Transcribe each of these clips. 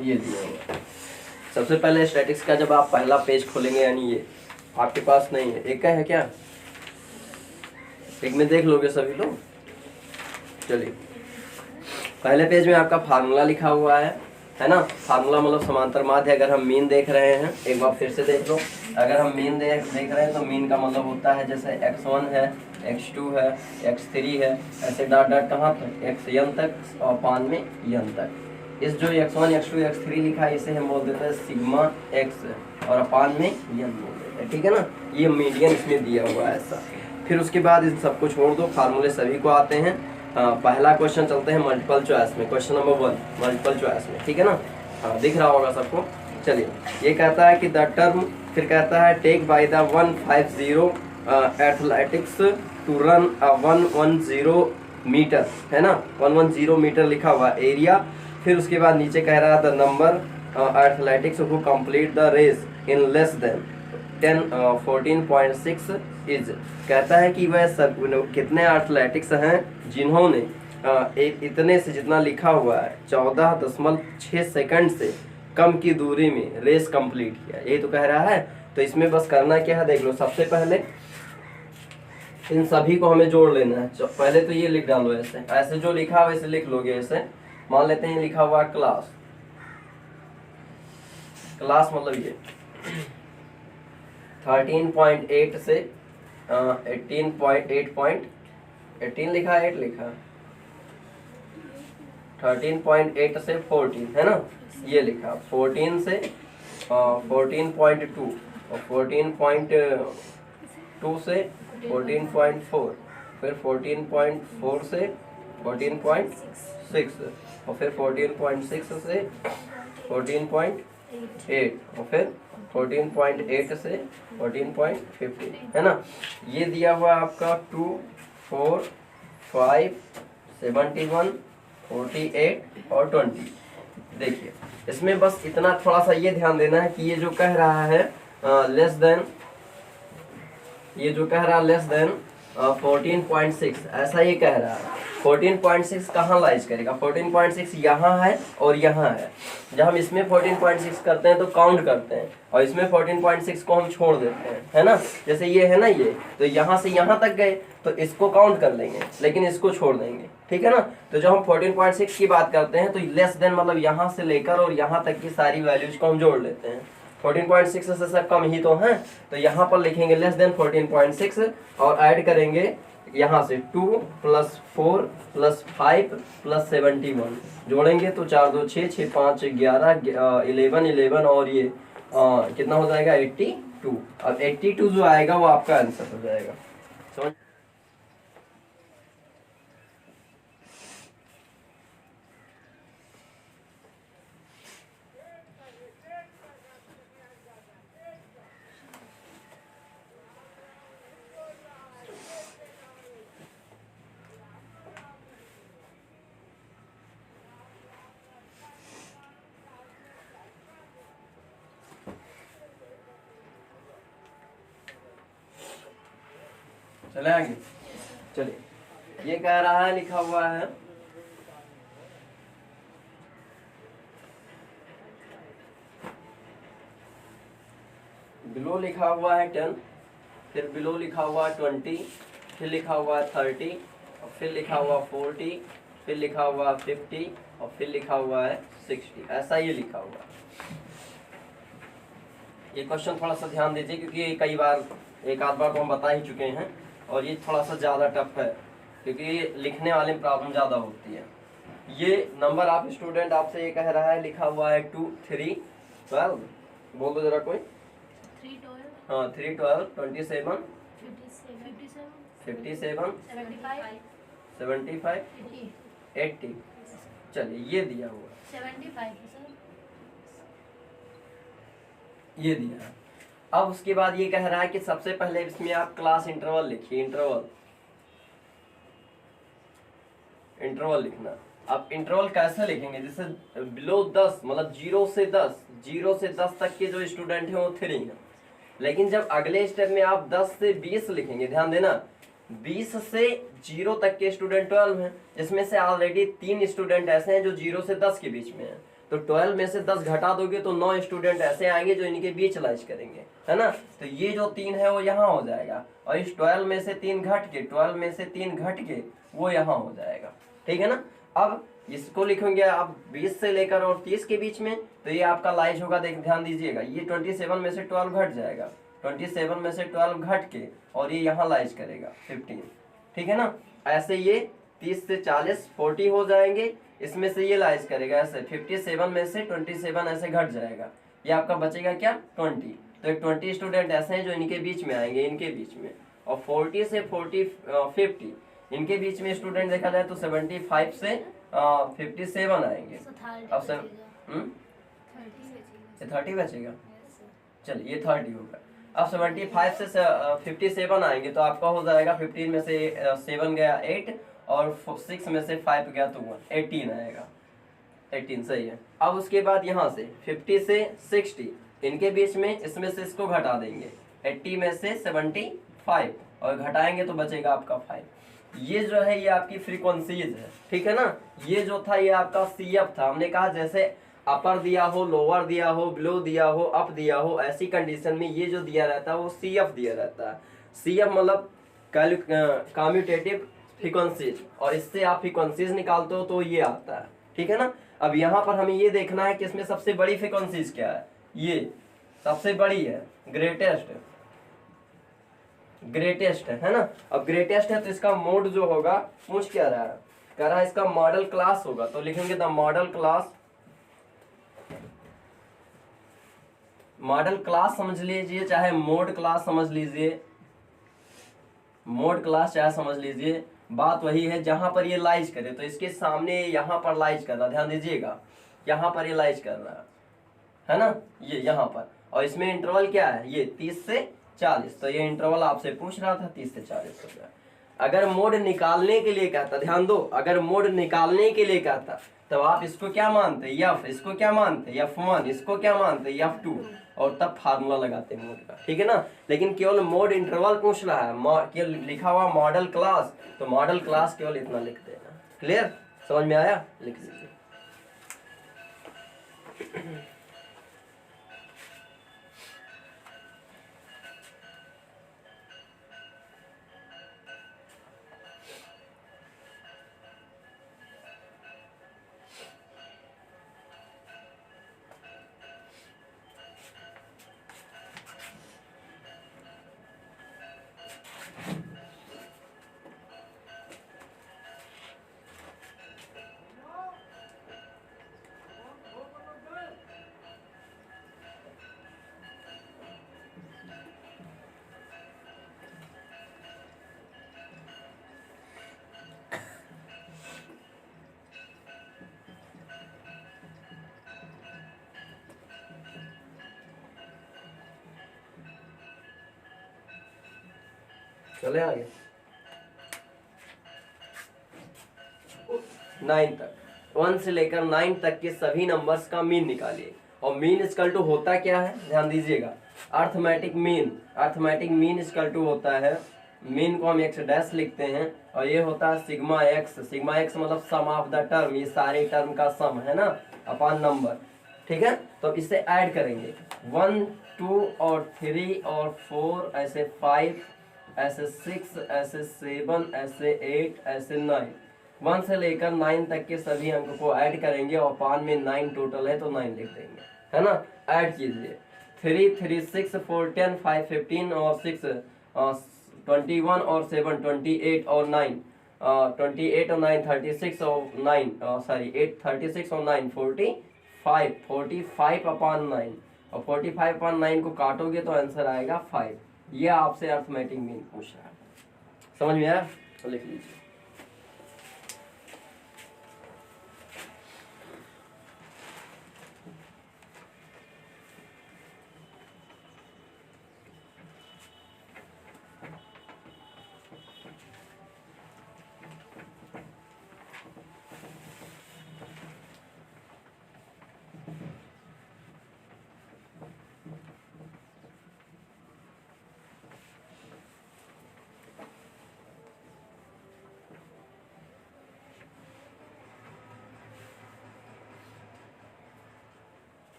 ये दिया हुआ है। सबसे पहले स्टैटिक्स का जब आप पहला पेज खोलेंगे, यानी ये आपके पास नहीं है, एक का है क्या, एक में देख लोगे सभी लोग। चलिए, पहले पेज में आपका फार्मूला लिखा हुआ है ना। फार्मूला मतलब समांतर माध्य। अगर हम मीन देख रहे हैं, एक बार फिर से देख लो, अगर हम मीन देख रहे हैं तो मीन का मतलब होता है जैसे x1 है, x2 है, x3 है, ऐसे डॉट डॉट कहाँ तक, xn तक और पान में n तक। इस जो x1 x2 x3 लिखा है इसे हम बोल देते हैं सिग्मा x और अपान में n बोल देते हैं, ठीक है ना। ये मीडियन इसमें दिया हुआ है ऐसा। फिर उसके बाद इन सबको छोड़ दो, फार्मूले सभी को आते हैं। पहला क्वेश्चन चलते हैं मल्टीपल चॉइस में, क्वेश्चन नंबर 1 मल्टीपल चॉइस में, ठीक है ना। दिख रहा होगा सबको। चलिए, ये कहता है कि द टर्म, फिर कहता है take by the 150 athletics to run 110 metre, है ना, 110 मीटर लिखा हुआ एरिया। फिर उसके बाद नीचे कह रहा था number athletics who complete the race in less than 14.6 is. कहता है कि वह सब कितने एथलेटिक्स हैं जिन्होंने इतने से, जितना लिखा हुआ है 14.6 सेकंड से कम की दूरी में रेस कंप्लीट किया, ये तो कह रहा है। तो इसमें बस करना क्या है देख लो, सबसे पहले इन सभी को हमें जोड़ लेना है। पहले तो ये लिख डालो, ऐसे ऐसे जो लिखा हुआ वैसे लिख लोगे। ऐसे मान लेते हैं लिखा हुआ क्लास, क्लास मतलब ये 13.8 से 18 लिखा है, 8 लिखा है, 13.8 से 14 है ना, ये लिखा 14 से 14.2 और 14.2 से 14.4, फिर 14.4 से 14.6 और फिर 14.6 से 14.8 और फिर 14.8 से 14.15 है ना। ये दिया हुआ आपका 2, 4, 5, 71, 48 और 20। देखिए, इसमें बस इतना थोड़ा सा ये ध्यान देना है कि ये जो कह रहा है लेस देन, ये जो कह रहा है लेस देन 14.6, ऐसा ये कह रहा है। 14.6 कहाँ लाइज करेगा, 14.6 यहाँ है और यहाँ है। जब हम इसमें 14.6 करते हैं तो काउंट करते हैं, और इसमें 14.6 को हम छोड़ देते हैं, है ना। जैसे ये है ना, ये तो यहाँ से यहाँ तक गए तो इसको काउंट कर लेंगे, लेकिन इसको छोड़ देंगे, ठीक है ना। तो जब हम 14.6 की बात करते हैं तो लेस देन मतलब यहाँ से लेकर और यहाँ तक की सारी वैल्यूज को हम जोड़ लेते हैं। 14.6 से सब कम ही तो हैं, तो यहाँ पर लिखेंगे लेस देन 14.6 और ऐड करेंगे यहाँ से 2 + 4 + 5 + 71 जोड़ेंगे तो 4 2 6 6 5 11 11 और ये कितना हो जाएगा 82। अब 82 जो आएगा वो आपका आंसर हो जाएगा, समझ। चले आगे। चलिए, ये कह रहा है लिखा हुआ है बिलो लिखा हुआ है 10, फिर बिलो लिखा हुआ है 20, फिर लिखा हुआ है 30 और फिर लिखा हुआ 40, फिर लिखा हुआ 50 और फिर लिखा हुआ है 60, ऐसा ये लिखा हुआ है। ये क्वेश्चन थोड़ा सा ध्यान दीजिए क्योंकि ये कई बार, एक आध बार तो हम बता ही चुके हैं, और ये थोड़ा सा ज़्यादा टफ है क्योंकि ये लिखने वाले में प्रॉब्लम ज़्यादा होती है। ये नंबर आप स्टूडेंट आपसे ये कह रहा है लिखा हुआ है 2 3 12, बोल दो जरा कोई। 3 12, हाँ 3 12 27 57 75 80। चलिए, ये दिया हुआ 75 सर, ये दिया है। अब उसके बाद ये कह रहा है कि सबसे पहले इसमें आप क्लास इंटरवल लिखिए, इंटरवल लिखना। अब इंटरवल कैसे लिखेंगे, जैसे बिलो 10 मतलब 0 से 10 तक के जो स्टूडेंट हैं वो 3 हैं, लेकिन जब अगले स्टेप में आप 10 से 20 लिखेंगे, ध्यान देना 20 से 0 तक के स्टूडेंट 12 हैं, जिसमें से ऑलरेडी 3 स्टूडेंट ऐसे हैं जो 0 से 10 के बीच में हैं। तो 12 में से 10 घटा दोगे तो 9 स्टूडेंट ऐसे आएंगे जो इनके बीच लाइज करेंगे, है ना। तो ये जो 3 है वो यहाँ हो जाएगा, और इस 12 में से 3 घट के, 12 में से 3 घट के वो यहाँ हो जाएगा, ठीक है ना। अब इसको लिखेंगे आप 20 से लेकर और 30 के बीच में, तो ये आपका लाइज होगा, देख ध्यान दीजिएगा, ये 27 में से 12 घट जाएगा, 27 में से 12 घट के और ये यहाँ लाइज करेगा 15, ठीक है ना। ऐसे ये 30 से 40 40 हो जाएंगे, इसमें से ये लाइज करेगा ऐसे 57 में से 27 ऐसे घट जाएगा, ये आपका बचेगा क्या 20। तो एक 20 स्टूडेंट ऐसे हैं जो इनके बीच में आएंगे, इनके बीच में, और 40 से 50 इनके बीच में स्टूडेंट देखा जाए तो 75 से 57 आएंगे। अब सर 30 बचेगा, चलिए ये 30 होगा। अब 75 से 57 आएंगे तो आपका हो जाएगा 15 में से 7 गया 8 और 6 में से 5 गया तो 1, 18 आएगा, 18 सही है। अब उसके बाद यहाँ से 50 से 60 इनके बीच में, इसमें से इसको घटा देंगे, 80 में से 75 और घटाएंगे तो बचेगा आपका 5। ये जो है ये आपकी फ्रीक्वेंसीज है, ठीक है ना। ये जो था ये आपका CF था, हमने कहा जैसे अपर दिया हो, लोअर दिया हो, बिलो दिया हो, अप दिया हो, ऐसी कंडीशन में ये जो दिया रहता है वो CF दिया रहता है। CF मतलब कम्यूटेटिव फ्रीक्वेंसीज, और इससे आप फ्रीक्वेंसीज निकालते हो तो ये आता है, ठीक है ना। अब यहाँ पर हमें ये देखना है कि इसमें सबसे बड़ी फ्रीक्वेंसीज क्या है, ये सबसे बड़ी है, ग्रेटेस्ट है ना। अब ग्रेटेस्ट है तो इसका मोड जो होगा, पूछ क्या रहा है, कह रहा है इसका मॉडल क्लास होगा, तो लिखेंगे द मॉडल क्लास समझ लीजिए, चाहे मोड क्लास समझ लीजिए, मोड क्लास चाहे समझ लीजिए, बात वही है। जहां पर ये लाइज करे तो इसके सामने यहाँ पर लाइज कर रहा, ध्यान दीजिएगा, यहाँ पर ये लाइज कर रहा है ना, ये यहाँ पर, और इसमें इंटरवल क्या है, ये 30 से 40, तो ये इंटरवल आपसे पूछ रहा था 30 से 40 हो गया। अगर मोड निकालने के लिए कहता, ध्यान दो, अगर मोड निकालने के लिए कहता तब आप इसको क्या मानते, F, इसको क्या मानते F1, इसको क्या मानते F2, और तब फार्मूला लगाते मोड का, ठीक है ना। लेकिन केवल मोड इंटरवल पूछ रहा है, केवल लिखा हुआ मॉडल क्लास, तो मॉडल क्लास केवल इतना लिख देना। क्लियर, समझ में आया, लिख लीजिए। चले आगे 9 तक, 1 से लेकर 9 तक के सभी नंबर्स का मीन निकालिए। और मीन इक्वल टू होता क्या है, ध्यान दीजिएगा, अर्थमेटिक मीन इक्वल टू होता है, मीन को हम x डैश लिखते हैं, और ये होता है सिग्मा एक्स मतलब सम ऑफ द टर्म, ये सारे टर्म का सम है ना, अपॉन नंबर, ठीक है। तो इसे ऐड करेंगे, 1 2 और 3 और 4 ऐसे 5 ऐसे 6 ऐसे 7 ऐसे 8 ऐसे 9, 1 से लेकर 9 तक के सभी अंक को ऐड करेंगे, और पान में 9 टोटल है तो 9 लिख देंगे, है ना। ऐड कीजिए, 3 3 6 4 10 5 15 और 6 21 और 7 28 और 9 28 और 9 36 और 9 सॉरी 8 36 और 9 45 अपॉन 9, और 45 अपॉन 9 को काटोगे तो आंसर आएगा 5। ये आपसे अर्थमेटिक मीन पूछ रहा है, समझ में आया, तो लिख लीजिए।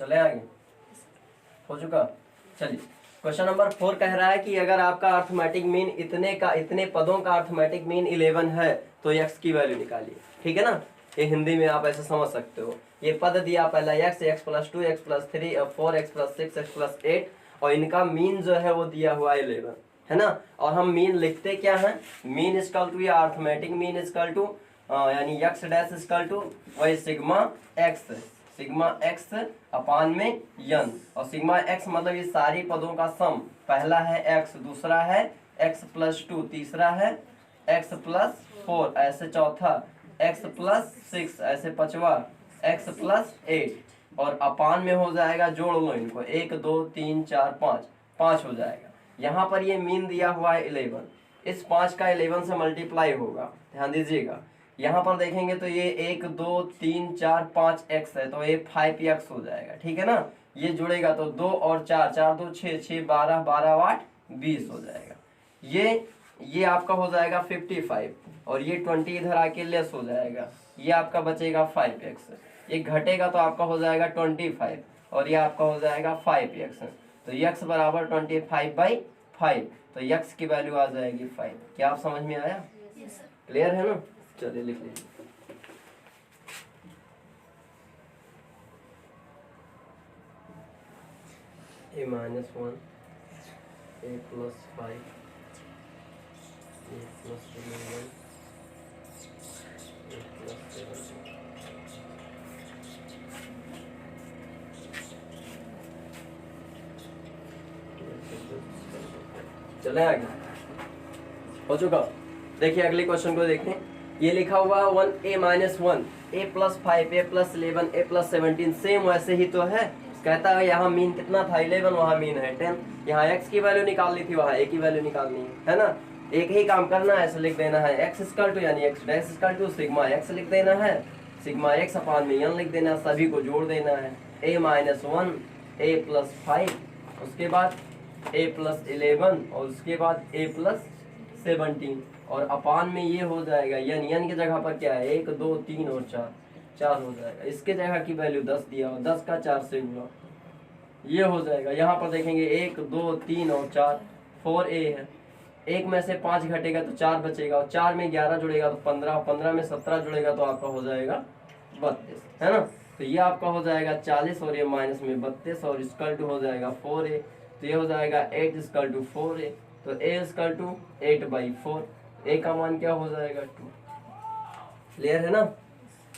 चले आगे, हो चुका। चलिए क्वेश्चन नंबर 4 कह रहा है कि अगर आपका अर्थमेटिक मीन इतने पदों का अर्थमेटिक मीन 11 है तो x की वैल्यू निकालिए। ठीक है ना, ये हिंदी में आप ऐसे समझ सकते हो। ये पद दिया पहला x प्लस 2 x प्लस 3 और 4x प्लस 6 x प्लस 8 और इनका मीन जो है वो दिया हुआ 11 है ना। और हम मीन लिखते क्या है, मीन इक्वल टू या अर्थमेटिक मीन इक्वल टू यानी x डैश इक्वल टू वही सिग्मा x अपान में यन, और सिग्मा x मतलब ये सारी पदों का सम, पहला है x, दूसरा है x प्लस 2, तीसरा है x प्लस 4, ऐसे चौथा x प्लस 6, ऐसे पांचवा x प्लस 8 और अपान में हो जाएगा, जोड़ लो इनको, 1 2 3 4 5 हो जाएगा। यहाँ पर ये मीन दिया हुआ है 11, इस 5 का 11 से मल्टीप्लाई होगा, ध्यान दीजिएगा। यहाँ पर देखेंगे तो ये 1 2 3 4 5 x है तो ये 5x हो जाएगा। ठीक है ना, ये जुड़ेगा तो 2 और 4 4 2 6 6 12 12 8 20 हो जाएगा। ये आपका हो जाएगा 55 और ये 20 इधर आके लेस हो जाएगा, ये आपका बचेगा 5x, ये घटेगा तो आपका हो जाएगा 25 और ये आपका हो जाएगा 5x। तो x बराबर 25/5, तो x की वैल्यू आ जाएगी 5। क्या आप समझ में आया? Yes sir. क्लियर है ना? चलिए लिख लीजिए। a minus 1 a plus 5 a plus 11 a plus 17। चले आगे, हो चुका। देखिए अगले क्वेश्चन को देखें, ये लिखा हुआ 1a minus 1 a plus 5 a plus 11 a plus 17, same वैसे ही तो है। कहता है यहाँ मीन कितना था 11, वहाँ मीन है 10, यहाँ x की वैल्यू निकालनी थी, वहाँ a की वैल्यू निकालनी है ना। एक ही काम करना है, ऐसे लिख देना है x इक्वल टू यानी x dash equal to sigma x लिख देना है, सिग्मा x अपान में n लिख देना, सभी को जोड़ देना है। a माइनस 1 a प्लस 5, उसके बाद a प्लस 11 और उसके बाद a प्लस 17 और अपान में ये हो जाएगा यन की जगह पर क्या है 1 2 3 और 4 हो जाएगा। इसके जगह की वैल्यू 10 दिया और 10 का 4 से गुणा, ये हो जाएगा। यहाँ पर देखेंगे 1 2 3 और 4, 4a है, 1 में से 5 घटेगा तो 4 बचेगा और 4 में 11 जुड़ेगा तो 15, 15 में 17 जुड़ेगा तो आपका हो जाएगा 32, है ना। तो ये आपका हो जाएगा 40 और ये माइनस में 32 और इक्वल टू हो जाएगा 4a, तो ये हो जाएगा 8 इक्वल टू 4a, तो a इक्वल टू 8/4, a का मान क्या हो जाएगा 2। क्लियर है ना?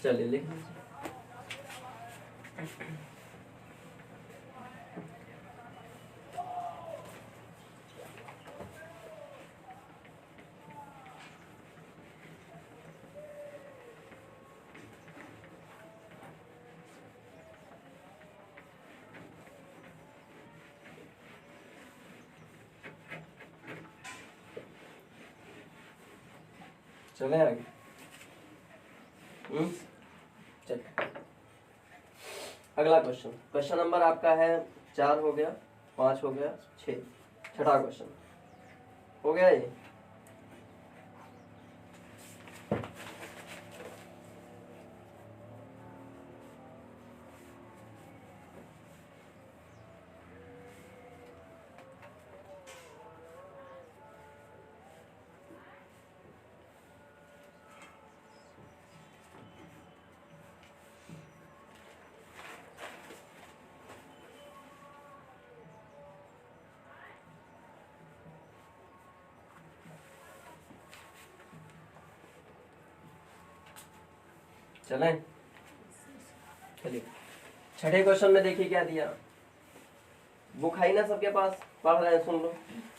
चलिए लिख लीजिए। चले आगे। चलिए अगला क्वेश्चन नंबर आपका है 4 हो गया, 5 हो गया, 6, छठा क्वेश्चन हो गया ये। चलें, चलिए छठे क्वेश्चन में देखिए क्या दिया। बुक है ना सबके पास, पढ़ रहे हैं, सुन लो।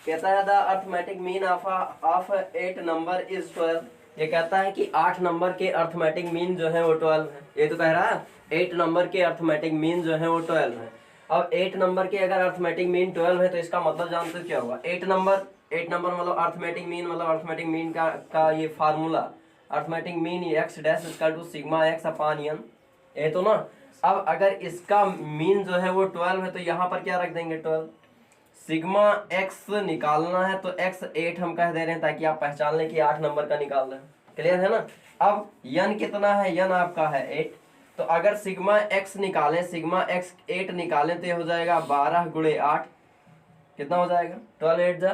कहता है the arithmetic mean of 8 number is 12। ये कहता है कि 8 नंबर के अर्थमेटिक मीन जो है वो 12 है। ये तो कह रहा है 8 नंबर के अर्थमेटिक मीन जो है वो 12 है। अब 8 नंबर के अगर अर्थमेटिक मीन 12 है तो इसका मतलब जानते हो क्या होगा। 8 नंबर मतलब अर्थमेटिक मीन, मतलब अर्थमेटिक मीन का ये formula, arithmetic mean x dash equal to sigma x upon n, ये तो ना। अब अगर इसका मीन जो है वो 12 है तो यहाँ पर क्या रख देंगे 12। सिग्मा x निकालना है तो x 8 हम कह दे रहे हैं ताकि आप पहचान लें कि 8 नंबर का निकाल रहे हैं। क्लियर है ना। अब n कितना है, n आपका है 8, तो अगर सिग्मा एक्स निकालें, सिग्मा एक्स 8 निकालें तो ये हो जाएगा 12 गुणे 8, कितना हो जाएगा 12 8 जा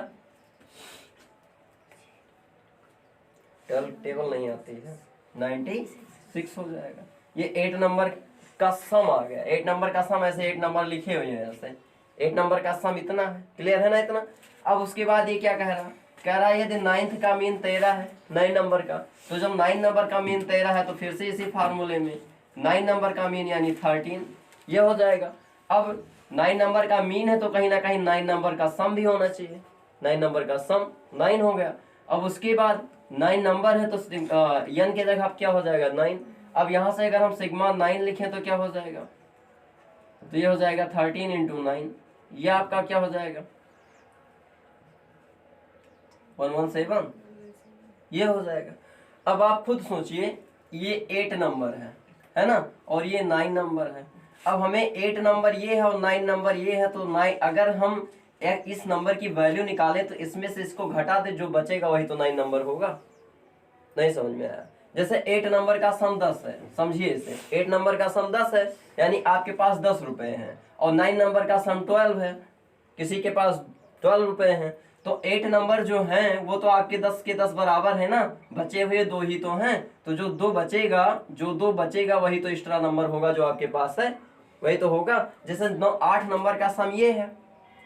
12, टेबल नहीं आती है, 96 हो जाएगा। ये 8 नंबर का सम आ गया। 8 नंबर का सम ऐसे 8 नंबर लिखे हुए हैं ऐसे, 8 नंबर का सम इतना है, क्लियर है ना इतना। अब उसके बाद ये क्या कह रहा है यदि 9th का मीन 13 है, 9 नंबर का, तो जब 9 नंबर का मीन 13 है तो फिर से इसी फार्मूले में 9 नंबर का मीन यानी 13 ये हो जाएगा। अब 9 नंबर का मीन है तो कहीं ना कहीं 9 नंबर का सम भी होना चाहिए, 9 नंबर का सम 9 हो गया। अब उसके बाद 9 नंबर है तो n की जगह क्या हो जाएगा 9। अब यहाँ से अगर हम सिग्मा 9 लिखें तो क्या हो जाएगा, तो ये हो जाएगा 13 × 9, ये आपका क्या हो जाएगा 117, ये हो जाएगा। अब आप खुद सोचिए, ये 8 नंबर है ना, और ये 9 नंबर है। अब हमें 8 नंबर ये है और 9 नंबर ये है, तो 9 अगर हम इस नंबर की वैल्यू निकालें तो इसमें से इसको घटा दे, जो बचेगा वही तो 9 नंबर होगा। नहीं समझ में आया? जैसे 8 नंबर का सम 10 है, समझिए इसे, 8 नंबर का सम 10 है यानी आपके पास 10 रुपए हैं, और 9 नंबर का सम 12 है, किसी के पास 12 रुपए हैं। तो 8 नंबर जो हैं वो तो आपके 10 के 10 बराबर है ना, बचे हुए 2 ही तो हैं, तो जो 2 बचेगा वही तो एक्स्ट्रा नंबर होगा जो आपके पास है, वही तो होगा। जैसे 8 नंबर का सम ये है,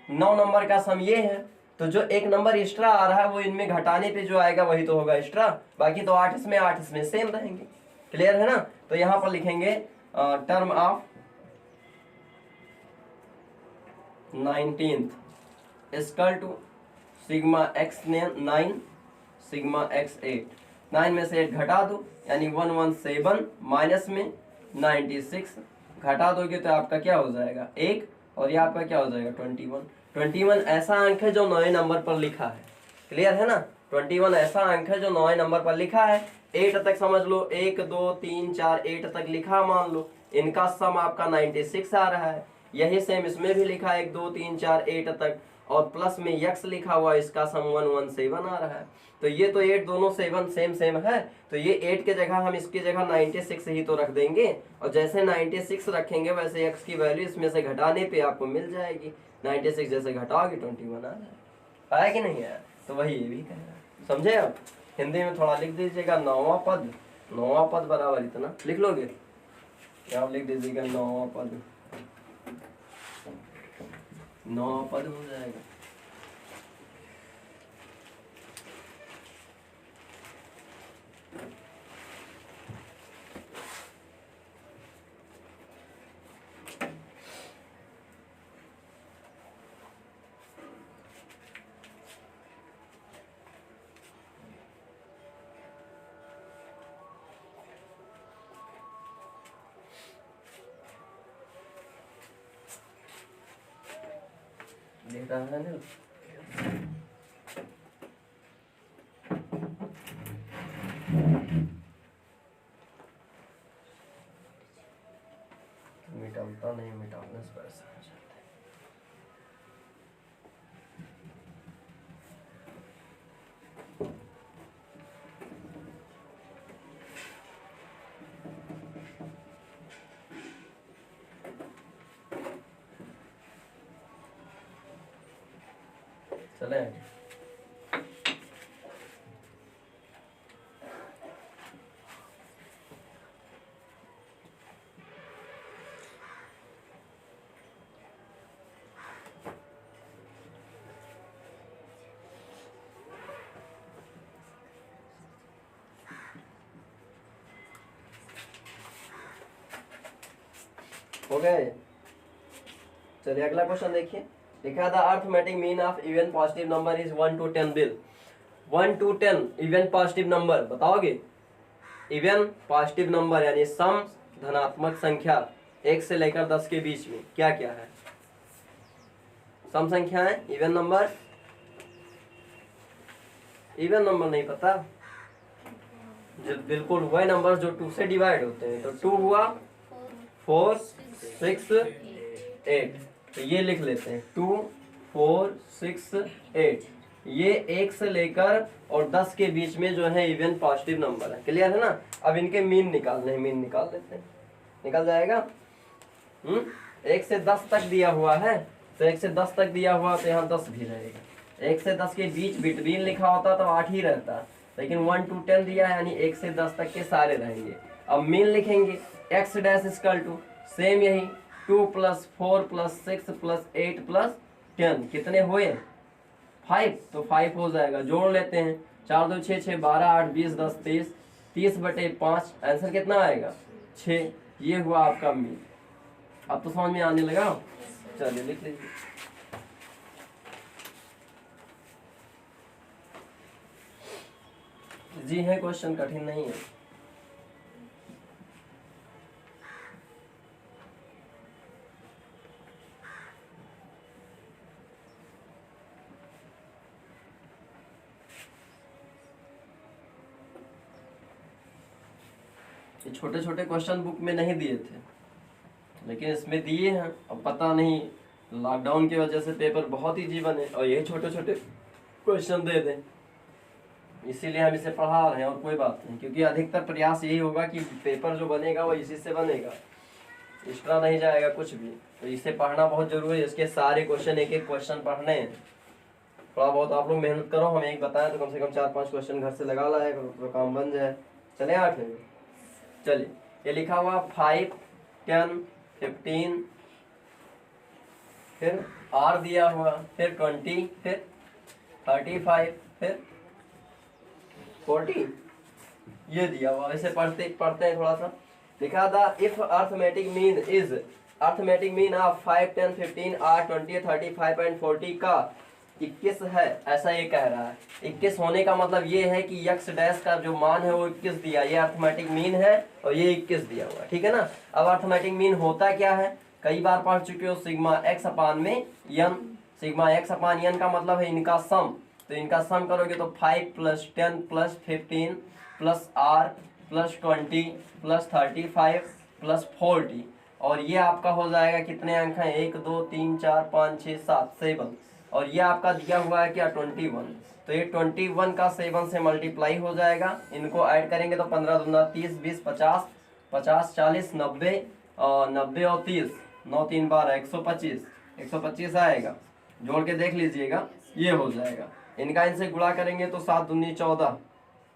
9 नंबर का सम ये है, तो जो एक नंबर एक्स्ट्रा आ रहा है वो इनमें घटाने पे जो आएगा वही तो होगा एक्स्ट्रा, बाकी तो 8 इसमें सेम रहेंगे, क्लियर है ना। तो यहाँ पर लिखेंगे term of 19th equal to sigma x 9 sigma x 8, 9 में से 8 घटा दो यानी 117 माइनस में 96 घटा दोगे तो आपका क्या हो जाएगा 1, और ये आपका क्या हो जाएगा 21 ऐसा अंक है जो 9 नंबर पर लिखा है, क्लियर है ना। 21 ऐसा अंक है जो 9 नंबर पर लिखा है। 8 तक समझ लो, 1 2 3 4 8 तक लिखा मान लो, इनका सम आपका 96 आ रहा है। यही सेम इसमें भी लिखा है 1 2 3 4 8 तक, और प्लस में x लिखा हुआ, इसका सम 117 आ रहा है। तो ये तो 8 दोनों 7 सेम है, तो ये 8 के जगह हम इसकी जगह 96 ही तो रख देंगे, और जैसे 96 रखेंगे वैसे x की वैल्यू इसमें से घटाने पे आपको मिल जाएगी। 96 जैसे घटाओगे 21 आ जाएगा। आया कि नहीं आया? तो वही ये भी कह रहा है, समझे। आप हिंदी में थोड़ा लिख दीजिएगा, 9वां पद बराबर इतना लिख लोगे, आप लिख दीजिएगा 9वां पद, 9वां पद हो जाएगा। देख रहा है ना, मिटाता नहीं, मिटाने से पैसा आ जाता है। चले हो गए। चलिए अगला क्वेश्चन देखिए, लिखा था arithmetic mean of even positive number is 1 to 10 bill. 1 to 10 even positive number बताओगे। इवन पॉजिटिव नंबर यानी सम धनात्मक संख्या 1 से लेकर 10 के बीच में क्या क्या है? सम संख्या है इवन नंबर, इवन नंबर नहीं पता, जो बिल्कुल वही नंबर जो 2 से डिवाइड होते हैं। तो 2 हुआ 4 6 8, तो ये लिख लेते हैं 2 4 6 8, ये 1 से लेकर और 10 के बीच में जो है इवन पॉजिटिव नंबर है, क्लियर है ना। अब इनके मीन निकालने हैं, मीन निकाल लेते हैं। निकल जाएगा। 1 से 10 तक दिया हुआ है, तो 1 से 10 तक दिया हुआ तो यहाँ 10 भी रहेगा। 1 से 10 के बीच बिटवीन लिखा होता तो 8 ही रहता, लेकिन 1 to 10 दिया है, यानी 1 से 10 तक के सारे रहेंगे। अब मीन लिखेंगे, x dash equal to same यही 2 + 4 + 6 + 8 + 10 कितने हुए 5, तो 5 हो जाएगा। जोड़ लेते हैं, 4 2 6 6 12 8 20 10 30, 30/5 आंसर कितना आएगा 6। ये हुआ आपका मीन। अब तो समझ में आने लगा, चलिए लिख लीजिए। जी है, क्वेश्चन कठिन नहीं है। ये छोटे छोटे क्वेश्चन बुक में नहीं दिए थे, लेकिन इसमें दिए हैं। अब पता नहीं लॉकडाउन की वजह से पेपर बहुत इजी बने और ये छोटे छोटे क्वेश्चन दे दें, इसीलिए हम इसे पढ़ा रहे हैं। और कोई बात नहीं, क्योंकि अधिकतर प्रयास यही होगा कि पेपर जो बनेगा वो इसी से बनेगा, एक्स्ट्रा नहीं जाएगा कुछ भी। तो इसे पढ़ना बहुत जरूरी है, इसके सारे क्वेश्चन एक एक क्वेश्चन पढ़ने हैं। थोड़ा बहुत आप लोग मेहनत करो, हम एक बताएं तो कम से कम 4-5 क्वेश्चन घर से लगा लाया करो तो काम बन जाए। चले 8 में, चलिए ये लिखा हुआ 5 10 15, फिर R दिया हुआ, फिर 20, फिर 35, फिर 40 ये दिया हुआ। इसे पढ़ते हैं थोड़ा सा। लिखा था if arithmetic mean is, arithmetic mean of 5 10 15 8 20 35 and 40 का 21 है, ऐसा ये कह रहा है। 21 होने का मतलब ये है कि x डैश का जो मान है वो 21 दिया, ये अर्थमेटिक मीन है और ये 21 दिया हुआ, ठीक है ना। अब अर्थमेटिक मीन होता क्या है, कई बार पढ़ चुके हो, सिग्मा x अपान में n। Sigma x upon n का मतलब है इनका सम, तो इनका सम करोगे तो 5 + 10 + 15 + r + 20 + 35 + 40, और ये आपका हो जाएगा कितने अंक हैं 1 2 3 4 5 6 7 7, और ये आपका दिया हुआ है क्या 21, तो ये 21 का 7 से मल्टीप्लाई हो जाएगा। इनको ऐड करेंगे तो 15 दूना 30 20 50 50 40 90 90 और 30 9 3 12 125 आएगा। जोड़ के देख लीजिएगा, ये हो जाएगा। इनका इनसे गुणा करेंगे तो 7 दूनी 14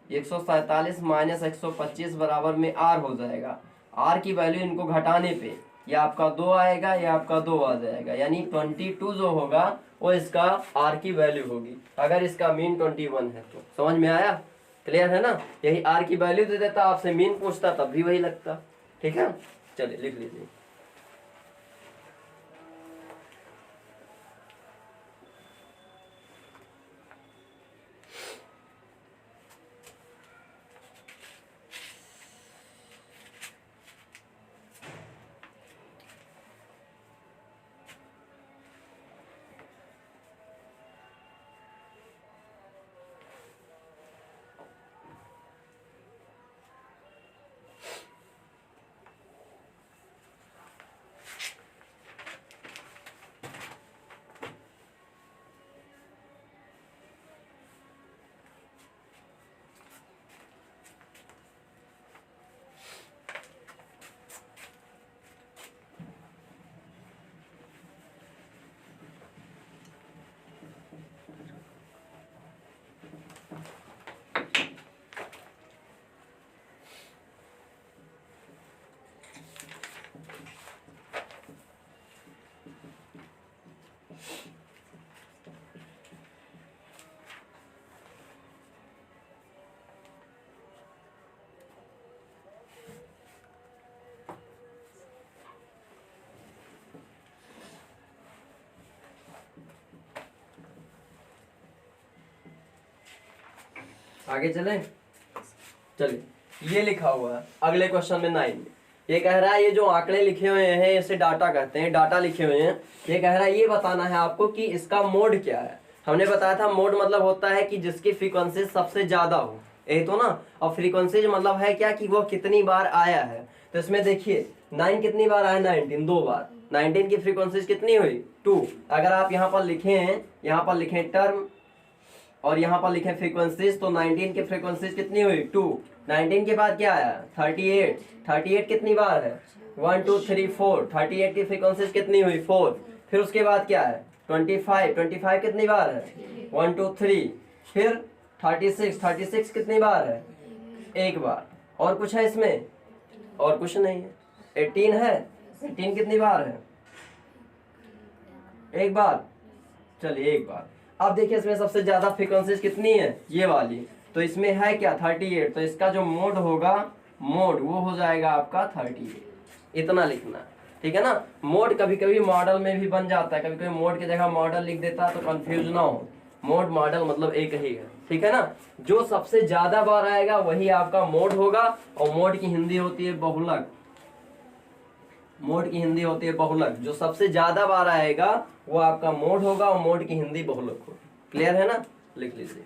147 - 125 बराबर में r हो जाएगा। r की वैल्यू इनको घटाने पे ये आपका 2 आएगा, ये आपका 2 आ जाएगा, यानी 22 जो होगा वो इसका r की वैल्यू होगी, अगर इसका मीन 21 है तो। समझ में आया, क्लियर है ना। यही r की वैल्यू दे देता, आपसे मीन पूछता तब भी वही लगता, ठीक है। चलिए लिख लीजिए। आगे चलें, चलिए ये लिखा हुआ है अगले क्वेश्चन में 9 में। ये कह रहा है ये जो आंकड़े लिखे हुए हैं इसे डाटा कहते हैं, डाटा लिखे हुए हैं। ये कह रहा है ये बताना है आपको कि इसका मोड क्या है। हमने बताया था मोड मतलब होता है कि जिसकी फ्रीक्वेंसी सबसे ज्यादा हो, यही तो ना। और फ्रीक्वेंसी मतलब है क्या कि वो कितनी बार आया है। तो इसमें देखिए 9 कितनी बार आया, 19 2 बार। 19 की फ्रीक्वेंसी कितनी हुई 2। अगर आप यहाँ पर लिखें टर्म और यहाँ पर लिखें फ्रीक्वेंसीज, तो 19 की फ्रीक्वेंसीज कितनी हुई 2। 19 के बाद क्या आया 38, 38 कितनी बार है 1 2 3 4, 38 की फ्रीक्वेंसीज कितनी हुई 4। फिर उसके बाद क्या है 25, 25 कितनी बार है 1 2 3। फिर 36, 36 कितनी बार है एक बार। और कुछ है इसमें और कुछ नहीं है। 18 है, 18 कितनी बार है एक बार, चलिए एक बार। अब देखिए इसमें सबसे ज्यादा फ्रीक्वेंसीज कितनी है ये वाली, तो इसमें है क्या 38, तो इसका जो मोड होगा मोड वो हो जाएगा आपका 38। इतना लिखना है, ठीक है ना। मोड कभी कभी मॉडल में भी बन जाता है, कभी कभी मोड की जगह मॉडल लिख देता है तो कंफ्यूज ना हो। मोड मॉडल मतलब एक ही है, ठीक है ना। जो सबसे ज्यादा बार आएगा वही आपका मोड होगा। और मोड की हिंदी होती है बहुलक, मोड की हिंदी होती है बहुलक। जो सबसे ज्यादा बार आएगा वो आपका मोड होगा और मोड की हिंदी बहुलक होगी। क्लियर है ना, लिख लीजिए।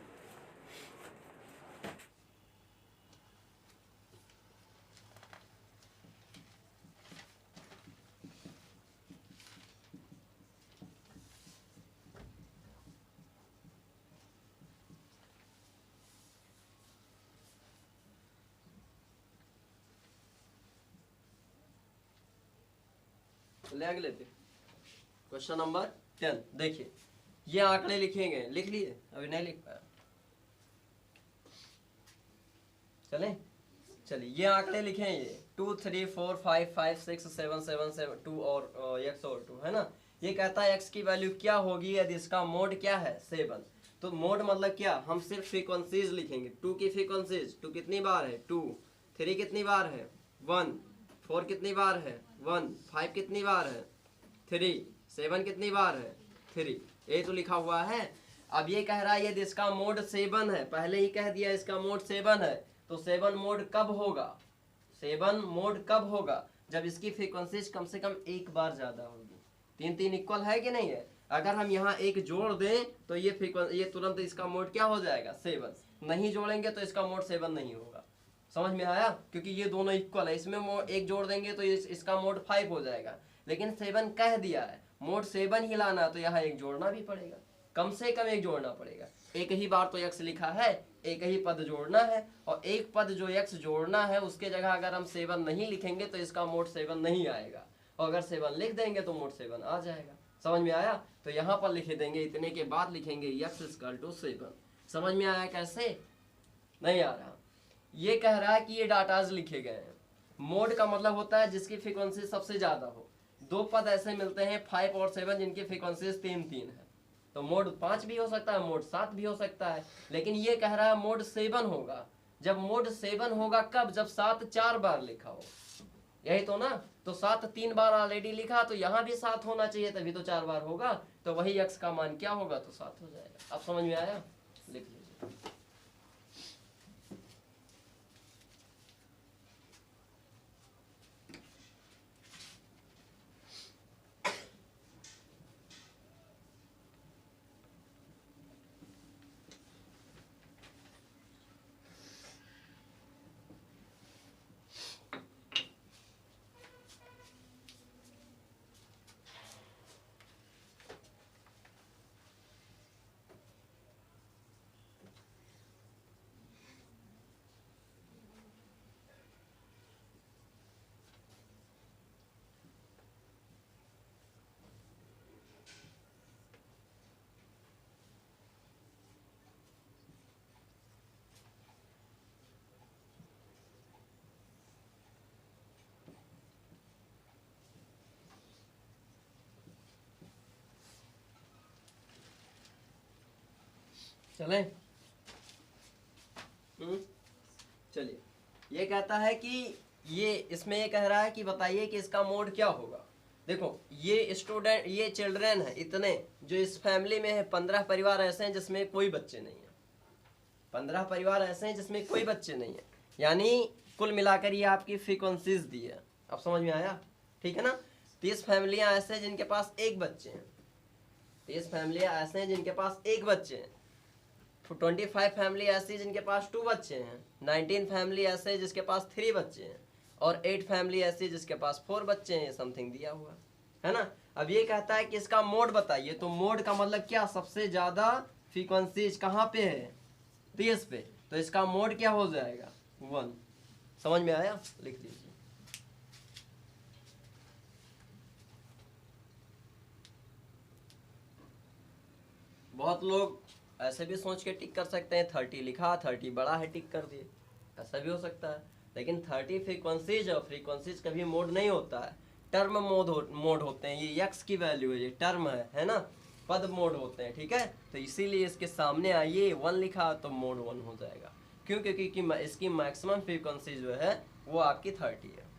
ले अगले पे क्वेश्चन नंबर 10। देखिए ये आंकड़े लिखेंगे, लिख लिए अभी नहीं लिख पाया, चले चलिए ये आंकड़े लिखें, ये 2 3 4 5 5 6 7 7 7 2 और x और 2 है ना। ये कहता है x की वैल्यू क्या होगी यदि इसका मोड क्या है 7। तो मोड मतलब क्या, हम सिर्फ फ्रीक्वेंसीज लिखेंगे। 2 की फ्रीक्वेंसीज, 2 कितनी बार है 2, 3 कितनी बार है 1, 4 कितनी बार है 1, 5 कितनी बार है 3, 7 कितनी बार है 3, ये तो लिखा हुआ है। अब ये कह रहा है यदि इसका मोड 7 है, पहले ही कह दिया इसका मोड 7 है, तो 7 मोड कब होगा, 7 मोड कब होगा जब इसकी फ्रीक्वेंसीज कम से कम एक बार ज्यादा होगी। 3 3 इक्वल है कि नहीं है। अगर हम यहाँ एक जोड़ दें तो ये तुरंत इसका मोड क्या हो जाएगा 7, नहीं जोड़ेंगे तो इसका मोड 7 नहीं होगा। समझ में आया, क्योंकि ये दोनों इक्वल है, इसमें एक जोड़ देंगे तो इसका मोड 5 हो जाएगा। लेकिन 7 कह दिया है, मोड 7 ही लाना तो यहाँ एक जोड़ना भी पड़ेगा, कम से कम एक जोड़ना पड़ेगा। एक ही बार तो x लिखा है, एक ही पद जोड़ना है, और एक पद जो x जोड़ना है उसके जगह अगर हम 7 नहीं लिखेंगे तो इसका मोड 7 नहीं आएगा, और अगर 7 लिख देंगे तो मोड 7 आ जाएगा। समझ में आया, तो यहाँ पर लिख देंगे, इतने के बाद लिखेंगे x = 7। समझ में आया कैसे, नहीं आ रहा। ये कह रहा है कि ये डाटाज लिखे गए हैं। मोड का मतलब होता है जिसकी फ्रीक्वेंसी सबसे ज्यादा हो। दो पद ऐसे मिलते हैं 5 और 7 जिनकी फ्रीक्वेंसीज 3 3 है, तो मोड 5 भी हो सकता है, मोड 7 भी हो सकता है। लेकिन ये कह रहा है मोड 7 होगा। जब मोड 7 होगा कब, जब 7 4 बार लिखा हो, यही तो ना। तो 7 3 बार ऑलरेडी लिखा, तो यहाँ भी 7 होना चाहिए, तभी तो 4 बार होगा। तो वही x का मान क्या होगा, तो 7 हो जाएगा। अब समझ में आया, लिख लीजिए। चले चलिए, ये कहता है कि ये इसमें ये कह रहा है कि बताइए कि इसका मोड क्या होगा। देखो ये स्टूडेंट, ये चिल्ड्रन है इतने, जो इस फैमिली में है 15 परिवार ऐसे हैं जिसमें कोई बच्चे नहीं है, 15 परिवार ऐसे हैं जिसमें कोई बच्चे नहीं है, यानी कुल मिलाकर ये आपकी फ्रीक्वेंसीज दी है। अब समझ में आया, ठीक है ना। 30 फैमिलियां ऐसे हैं जिनके पास एक बच्चे हैं, 30 फैमिलियां ऐसे हैं जिनके पास एक बच्चे हैं, 25 फैमिली ऐसी जिनके पास 2 बच्चे हैं, 19 फैमिली ऐसे जिसके पास 3 बच्चे हैं, और 8 फैमिली ऐसी जिसके पास 4 बच्चे हैं, समथिंग दिया हुआ है ना। अब ये कहता है कि इसका मोड बताइए, तो मोड का मतलब क्या, सबसे ज्यादा फ्रीक्वेंसीज कहाँ पे है 30 पे, तो इसका मोड क्या हो जाएगा 1। समझ में आया? लिख लीजिए। बहुत लोग ऐसे भी सोच के टिक कर सकते हैं, 30 लिखा, 30 बड़ा है, टिक कर दिए, ऐसा भी हो सकता है। लेकिन 30 फ्रीक्वेंसीज और फ्रीक्वेंसीज कभी मोड नहीं होता है, टर्म मोड होते हैं। ये यक्स की वैल्यू है, ये टर्म है ना, पद मोड होते हैं, ठीक है। तो इसीलिए इसके सामने आइए 1 लिखा तो मोड 1 हो जाएगा। क्यों? क्योंकि इसकी मैक्सिमम फ्रीक्वेंसी जो है वो आपकी 30 है।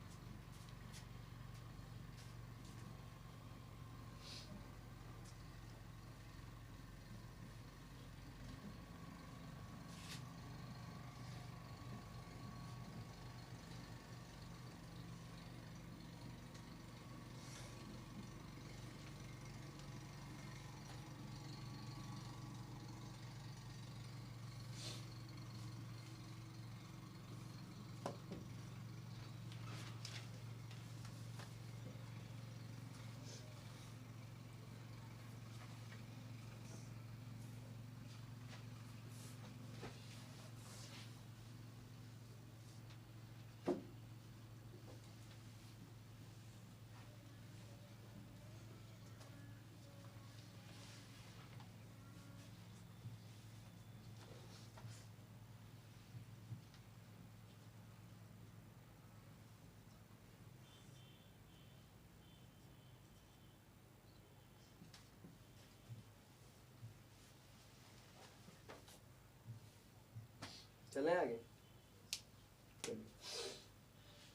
चलें आगे।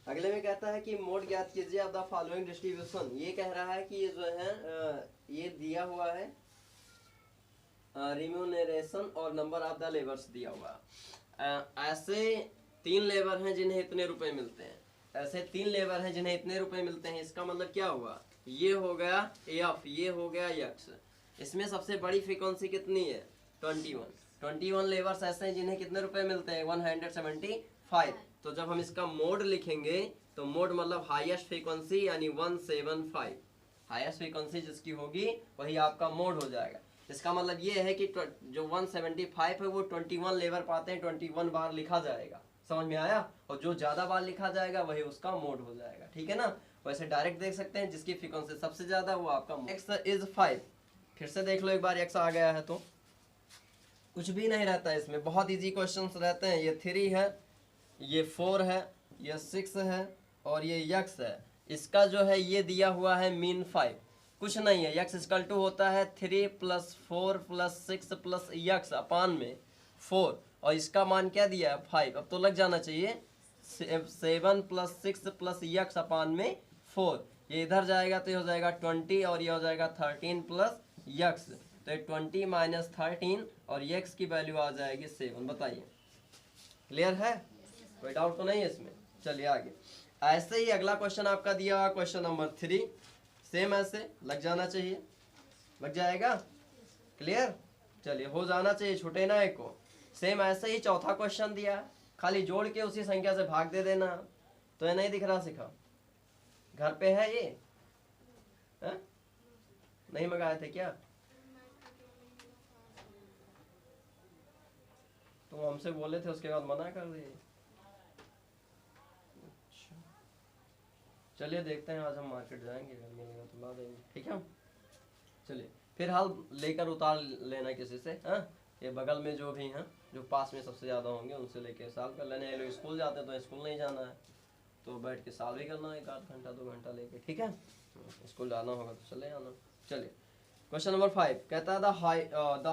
अगले में कहता है कि मोड ज्ञात कीजिए ऑफ द फॉलोइंग डिस्ट्रीब्यूशन। ये कह रहा है कि ये जो है ये दिया हुआ है रिम्यूनरेशन और नंबर ऑफ द लेबर्स दिया हुआ है। ऐसे 3 लेबर हैं जिन्हें इतने रुपए मिलते हैं, ऐसे 3 लेबर हैं जिन्हें इतने रुपए मिलते हैं। इसका मतलब क्या हुआ? ये हो गया एफ, ये हो गया यक्स। इसमें सबसे बड़ी फ्रीक्वेंसी कितनी है? 21 लेबर्स ऐसे हैं जिन्हें कितने रुपए मिलते हैं? 175। तो जब हम इसका मोड लिखेंगे तो मोड मतलब हाईएस्ट फ्रीक्वेंसी यानी 175। हाईएस्ट फ्रीक्वेंसी जिसकी होगी वही आपका मोड हो जाएगा। इसका मतलब ये है कि जो 175 है वो 21 लेबर पाते हैं, 21 बार लिखा जाएगा। समझ में आया? और जो ज्यादा बार लिखा जाएगा वही उसका मोड हो जाएगा, ठीक है ना। वैसे डायरेक्ट देख सकते हैं जिसकी फ्रीक्वेंसी सबसे ज्यादा वो आपका x इज 5। फिर से देख लो एक बार, x आ गया है तो कुछ भी नहीं रहता है इसमें, बहुत इजी क्वेश्चंस रहते हैं। ये 3 है, ये 4 है, ये 6 है और ये यक्स है। इसका जो है ये दिया हुआ है मीन 5, कुछ नहीं है। यक्स इक्वल टू होता है 3 + 4 + 6 + यक्स अपान में 4 और इसका मान क्या दिया है? 5। अब तो लग जाना चाहिए 7 + 6 + यक्स अपान में 4। ये इधर जाएगा तो ये हो जाएगा 20 और ये हो जाएगा 13 + यक्स। तो 20 - 13 और यक्स की वैल्यू आ जाएगी 7। बताइए, क्लियर है? कोई डाउट तो नहीं है इसमें? चलिए आगे। ऐसे ही अगला क्वेश्चन आपका दिया हुआ क्वेश्चन नंबर 3, सेम ऐसे लग जाना चाहिए, लग जाएगा, क्लियर? चलिए, हो जाना चाहिए, छूटे ना एक को। सेम ऐसे ही चौथा क्वेश्चन दिया, खाली जोड़ के उसी संख्या से भाग दे देना। तो ये नहीं दिख रहा शिखा? घर पे है ये? है? नहीं मंगाए थे क्या? तुम हमसे बोले थे उसके बाद मना कर दिए। अच्छा, चलिए देखते हैं, आज हम मार्केट जाएंगे, अगर मिलेगा तो ला देंगे, ठीक है। चलिए फिलहाल लेकर उतार लेना किसी से, हाँ? ये बगल में जो भी हैं, जो पास में सबसे ज़्यादा होंगे उनसे लेके साल कर लेने। ये लोग स्कूल जाते हैं तो स्कूल नहीं जाना है तो बैठ के साल भी करना है, 1 घंटा 2 घंटा लेके, ठीक है। स्कूल जाना होगा तो चले आना। चलिए क्वेश्चन नंबर 5 कहता है the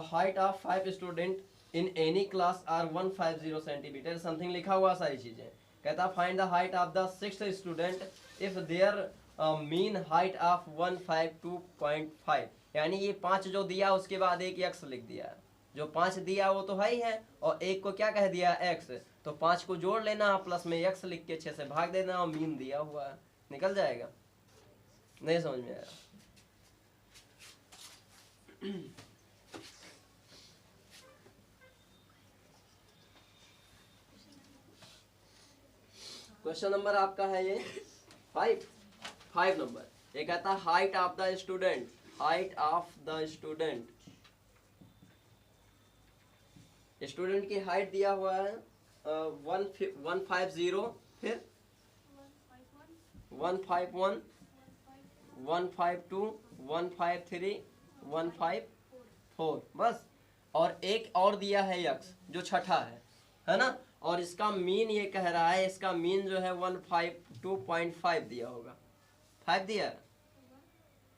height of 5 student in any class are 150 centimetre. Something लिखा हुआ सारी चीजें। कहता find the height of the 6th student if their mean height of 152.5। यानी ये 5 जो दिया उसके बाद एक x लिख दिया है। जो 5 दिया वो तो है ही है और एक को क्या कह दिया? x। तो 5 को जोड़ लेना, प्लस में x लिख के 6 से भाग देना और मीन दिया हुआ है, निकल जाएगा। नहीं समझ में आया? क्वेश्चन नंबर आपका है ये 5 नंबर। ये कहता है height of the student, height of the student, student की हाइट दिया हुआ है 150, फिर 151 151, 152, 153, 154, बस। और एक और दिया है यक्स जो छठा है ना। और इसका मीन ये कह रहा है, इसका मीन जो है 152.5 दिया होगा। 5 दिया है,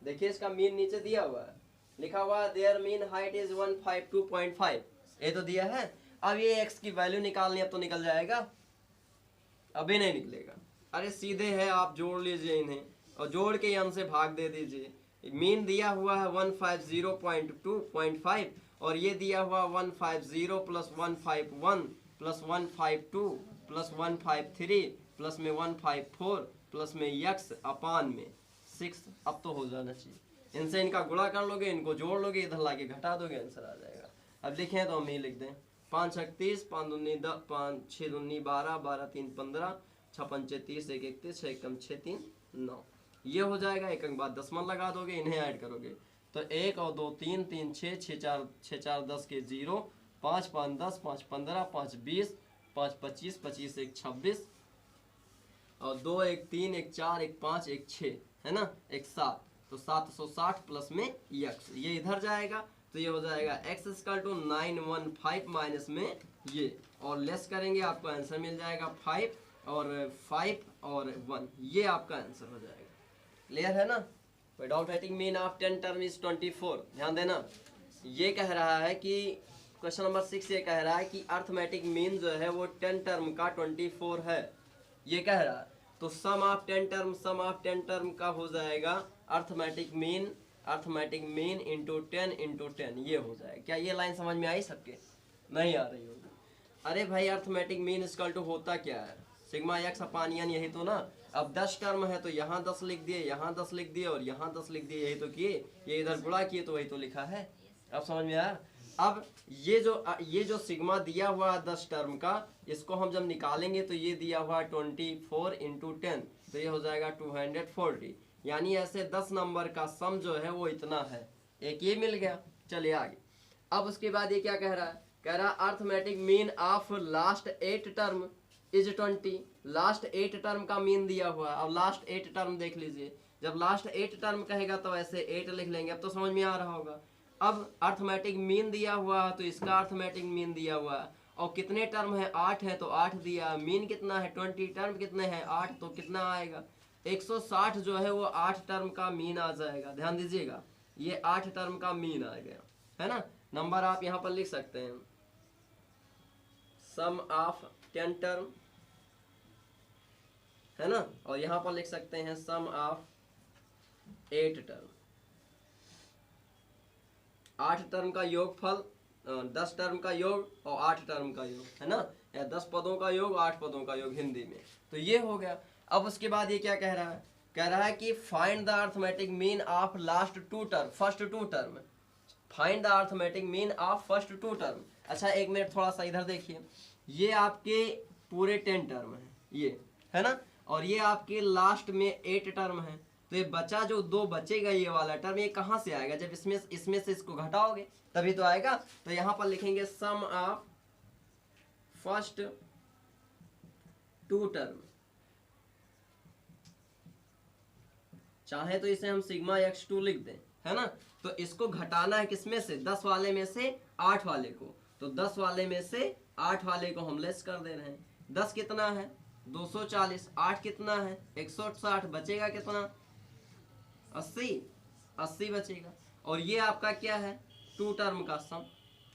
देखिए इसका मीन नीचे दिया हुआ है, लिखा हुआ देयर मीन हाइट इज 152.5, ये तो दिया है। अब ये एक्स की वैल्यू निकालनी, अब तो निकल जाएगा, अभी नहीं निकलेगा। अरे सीधे है, आप जोड़ लीजिए इन्हें और जोड़ के यहाँ से भाग दे दीजिए। मीन दिया हुआ है 150.2.5 और ये दिया हुआ 150 प्लस 151 प्लस 152 प्लस 153 प्लस में 154 प्लस में यक्स अपान में 6। अब तो हो जाना चाहिए। इनसे इनका गुणा कर लोगे, इनको जोड़ लोगे, इधर लाके घटा दोगे, आंसर आ जाएगा। अब लिखें तो हम यही लिख दें 5 36, 5 दूनी 10, 5 6 दूनी 12, 12 3 15, 6 पंचे 30, 1 31, 6 कम 6 3 9। ये हो जाएगा। एक अंक बाद दशमलव लगा दोगे, इन्हें ऐड करोगे तो 1 और 2 3, 3 6, 6 4 10 के 0, 5 5 10, 5 15, 5 20, 5 25, 25 1 26 और 2 1 3, 1 4, 1 5, 1 6 है ना, 1 7, तो 760 प्लस में यक्स, ये इधर जाएगा तो ये हो जाएगा x इक्वल टू 915 माइनस में ये, और लेस करेंगे आपको आंसर मिल जाएगा 5 और 5 और 1, ये आपका आंसर हो जाएगा। क्लियर है ना। Without writing mean of 10 term is 24। ध्यान देना, ये कह रहा है कि क्वेश्चन नंबर 6 ये कह रहा है कि अर्थमेटिक मीन जो है वो 10 टर्म का 24 है, ये कह रहा है। तो sum of 10 term, sum of 10 term का हो जाएगा अर्थमेटिक मीन इंटू 10 इंटू 10, ये हो जाएगा। क्या ये लाइन समझ में आई सबके? नहीं आ रही होगी। अरे भाई अर्थमेटिक मीन इक्वल टू होता क्या है, सिग्मा एक्स अपान एन, यही तो ना। अब 10 टर्म है तो यहाँ 10 लिख दिए, यहाँ 10 लिख दिए और यहाँ 10 लिख दिए, यही तो किए। ये इधर गुणा किए तो वही तो लिखा है। अब समझ में आया। अब ये जो सिग्मा दिया हुआ 10 टर्म का, इसको हम जब निकालेंगे तो ये दिया हुआ 24 इंटू 10, तो ये हो जाएगा 240। यानी ऐसे 10 नंबर का सम जो है वो इतना है। एक ये मिल गया। चलिए आगे। अब उसके बाद ये क्या कह रहा है, कह रहा है arithmetic mean of last 8 term is 20। Last 8 term का मीन दिया हुआ है। अब लास्ट 8 टर्म देख लीजिए, जब लास्ट 8 टर्म कहेगा तो ऐसे 8 लिख लेंगे। अब तो समझ में आ रहा होगा। अब अर्थमेटिक मीन दिया हुआ है तो इसका अर्थमेटिक मीन दिया हुआ है, और कितने टर्म है, 8 है तो 8 दिया। मीन कितना है 20, टर्म कितने हैं 8, तो कितना आएगा 160 जो है वो 8 टर्म का मीन आ जाएगा। ध्यान दीजिएगा, ये 8 टर्म का मीन आ गया है ना। नंबर आप यहाँ पर लिख सकते हैं, सम ऑफ 10 टर्म है ना, और यहाँ पर लिख सकते हैं सम ऑफ 8 टर्म। 8 टर्म का योगफल, 10 टर्म का योग और 8 टर्म का योग है ना, या 10 पदों का योग 8 पदों का योग हिंदी में, तो ये हो गया। अब उसके बाद ये क्या कह रहा है, कह रहा है कि find the arithmetic mean of last 2 term, first 2 term. Find the arithmetic mean of first 2 term. अच्छा एक मिनट थोड़ा सा इधर देखिए, ये आपके पूरे 10 टर्म है ये है ना, और ये आपके लास्ट में 8 टर्म है। तो ये बचा जो 2 बचेगा ये वाला टर्म, ये कहाँ से आएगा, जब इसमें से इसको घटाओगे तभी तो आएगा। तो यहाँ पर लिखेंगे सम ऑफ फर्स्ट 2 टर्म। चाहे तो इसे हम सिग्मा x2 लिख दें है ना। तो इसको घटाना है किसमें से, 10 वाले में से 8 वाले को। तो 10 वाले में से 8 वाले को हम लेस कर दे रहे हैं। 10 कितना है 240, 8 कितना है 160, बचेगा कितना 80 बचेगा। और ये आपका क्या है 2 टर्म का सम।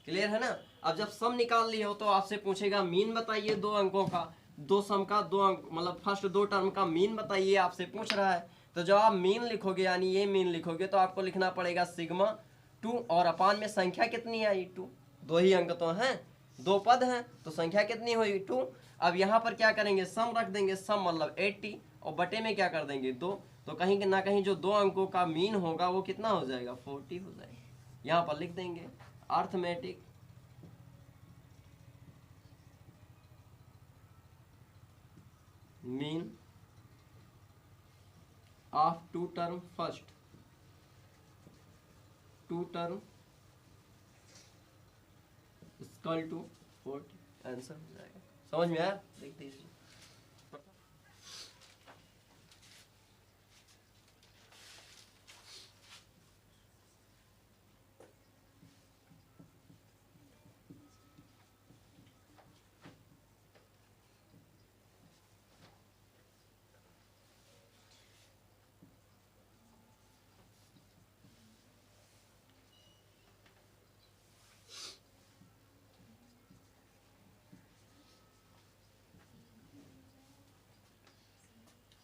क्लियर है ना। अब जब सम निकाल लिया हो तो आपसे पूछेगा मीन बताइए 2 अंकों का, 2 सम का 2 अंक, मतलब फर्स्ट 2 टर्म का मीन बताइए आपसे पूछ रहा है। तो जब आप मीन लिखोगे यानी ये मीन लिखोगे तो आपको लिखना पड़ेगा सिग्मा 2 और अपान में संख्या कितनी आई 2, 2 ही अंक तो हैं, 2 पद हैं तो संख्या कितनी हुई 2। अब यहाँ पर क्या करेंगे सम रख देंगे, सम मतलब 80 और बटे में क्या कर देंगे 2। तो कहीं ना कहीं जो 2 अंकों का मीन होगा वो कितना हो जाएगा 40 हो जाएगा। यहाँ पर लिख देंगे arithmetic mean of 2 term, first 2 term equal to 40, answer हो जाएगा। समझ में आया? देख दीजिए।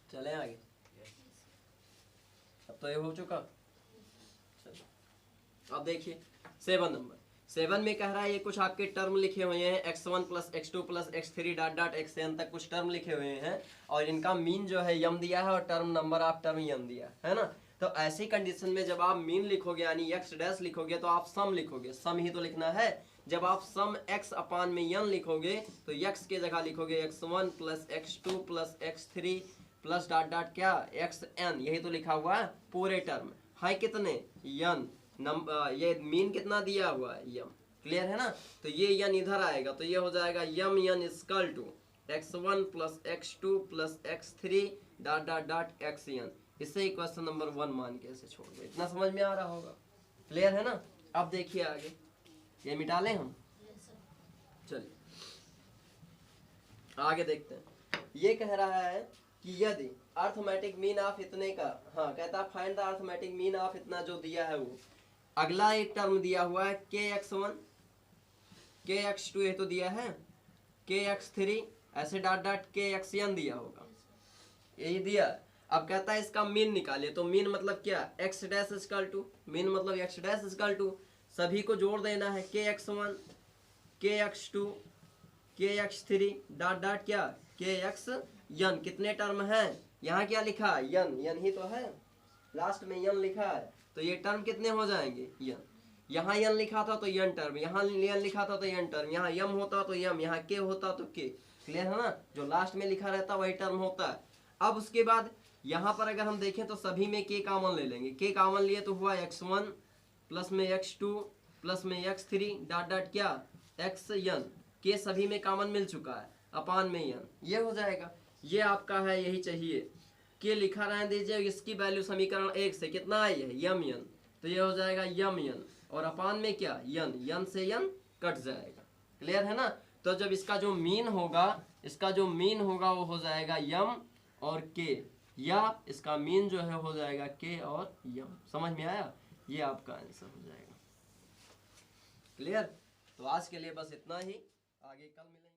चले आगे। अब तो ये हो चुका। चलो अब देखिए 7 नंबर। 7 में कह रहा है ये कुछ आपके टर्म लिखे हुए हैं, x1 plus x2 plus x3 dot dot xn तक कुछ टर्म लिखे हुए हैं और इनका मीन जो है यम दिया है और टर्म नंबर ऑफ टर्म यम दिया है ना। तो ऐसी कंडीशन में जब आप मीन लिखोगे यानी x डैश लिखोगे तो आप सम लिखोगे, सम ही तो लिखना है। जब आप सम x अपान में n लिखोगे तो x के जगह लिखोगे x1 plus x2 plus x3 plus dot dot क्या xn, यही तो लिखा हुआ है पूरे टर्म है कितने n नंबर, ये मीन कितना दिया हुआ है यम, क्लियर है ना। तो ये यन इधर आएगा तो ये हो जाएगा M N equal to x1 plus x2 plus x3 dot dot dot xn। इससे ही क्वेश्चन नंबर 1 मान के ऐसे छोड़ दो। इतना समझ में आ रहा होगा, क्लियर है ना। अब देखिए आगे, ये मिटा लें हम, चलिए आगे देखते हैं। ये कह रहा है कि यदि अर्थमेटिक मीन ऑफ इतने का, हाँ कहता है find the arithmetic mean of इतना जो दिया है वो, अगला एक टर्म दिया हुआ है kx1 kx2 ये तो दिया है, kx3 ऐसे डॉट डॉट kxn दिया होगा, यही दिया। अब कहता है इसका मीन निकालिए। तो मीन मतलब क्या, x dash equal to, mean मतलब x डैश इक्वल टू सभी को जोड़ देना है, kx1 kx2 kx3 dot dot क्या kxn। कितने टर्म हैं, यहाँ क्या लिखा है यन, यन ही तो है, लास्ट में यन लिखा है। तो ये टर्म कितने हो जाएंगे यन, यहाँ यन लिखा था तो यन टर्म, यहाँ यन लिखा था तो यन टर्म, यहाँ यम होता तो यम, यहाँ के होता तो के, क्लियर है ना। जो लास्ट में लिखा रहता वही टर्म होता है। अब उसके बाद यहाँ पर अगर हम देखें तो सभी में के कॉमन ले लेंगे, के कॉमन लिए तो हुआ x1 प्लस में x2 प्लस में x3 डॉट डॉट क्या xn, के सभी में कॉमन मिल चुका है अपान में n, ये हो जाएगा। ये आपका है, यही चाहिए, के लिखा रहने दीजिए। इसकी वैल्यू समीकरण 1 से कितना आई है यम यन, तो ये हो जाएगा यम यन और अपान में क्या यन, यन से यन कट जाएगा, क्लियर है ना। तो जब इसका जो मीन होगा, इसका जो मीन होगा वो हो जाएगा यम और के, या इसका मीन जो है हो जाएगा के और यम। समझ में आया, ये आपका आंसर हो जाएगा, क्लियर। तो आज के लिए बस इतना ही, आगे कल मिलेंगे।